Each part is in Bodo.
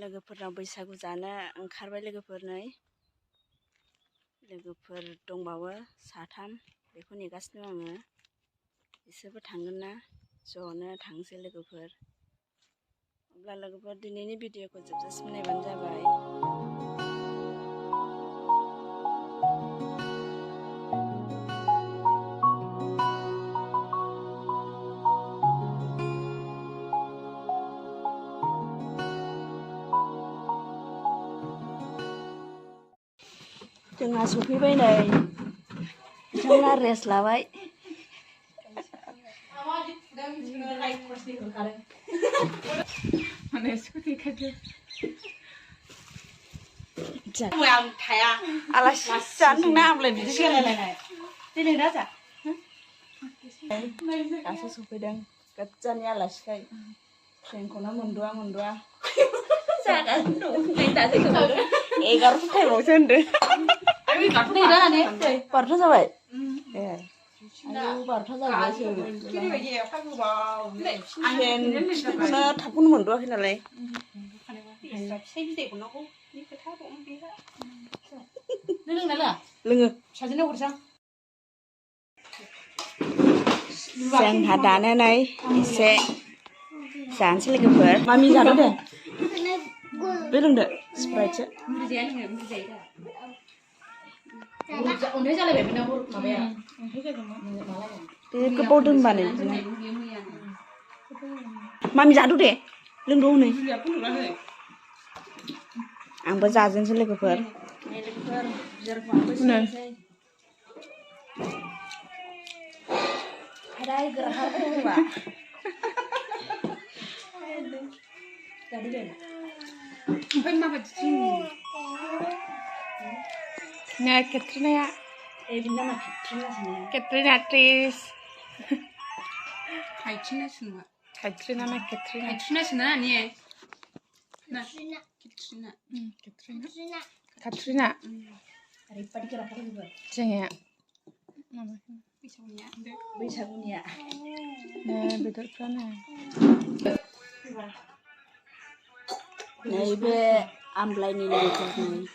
लोगोफोरनाव बैसागु जानो ओंखारबाय लोगोफोर दंबावो साथाम बेखौ नेगासिनो आङो बिसोरबो थांगोन ना ज'नो थांसै लोगोफोर अब्ला लोगोफोर दिनैनि भिडिअखौ जोबजासिम नायबानो जाबाय। जोंहा सफैबाय नै बिथांमोना रेस्ट लाबाय। आलासि जानो थांना आमलाय बिदि गेलेलायनाय दिनै दा जा दासो सफैदों गोजाननि आलासिखाय ट्रेनखौनो मोनद'आ 11 टाइमावसो होनदों 12 जाबाय ए आयौ 12 जाबायसो ट्रेनखौनो थाबखौनो मोनद'आखै नालाय लोङो जोंहा दानो नै एसे जानोसै लोगोफोर मामि जादो दे बे लोंदो स्प्राइटसो बे गोबाव दोनबानो बिदिनो मामि जादो दे लोंदो हनै आंबो जाजेनसै लोगोफोर Nah, Katrina ya. Nama Katrina Tris. Katrina semua. Katrina nak Katrina. Katrina sana ni. Nah, Katrina. Katrina. Katrina. Hari pagi kira-kira juga. Jangan. Nama. Bisagunya. Nah, betul kan? Nah, ibu amblay ni lepas ni.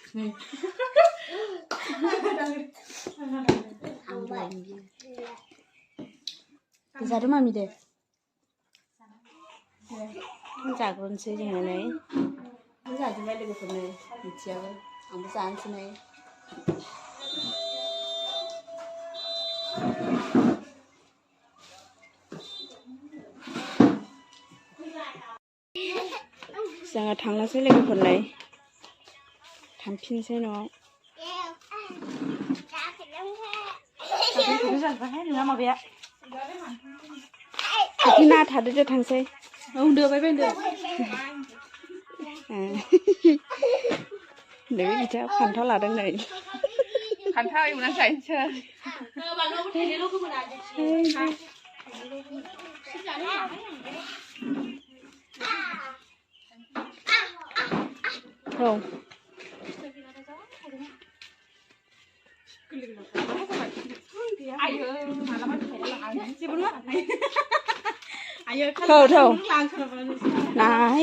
Amblay ni. Kejar mami deh. Jagoan sih jangan ni. Jagoan ni lepas ni. Bicara. Ambil saham sini. Jangan thanglah sih lepas ni. Tampin sih no. Katrina thade je थांसै उन्दो बाय बेन्दो नै बिथा फान्थाव लादों नै फान्थाव एवना जायनोसै बानलुबो थाइनैल' गोमोना औ Ayo, malam ada pelan. Siapa Ayo kan. Tahu. Nah,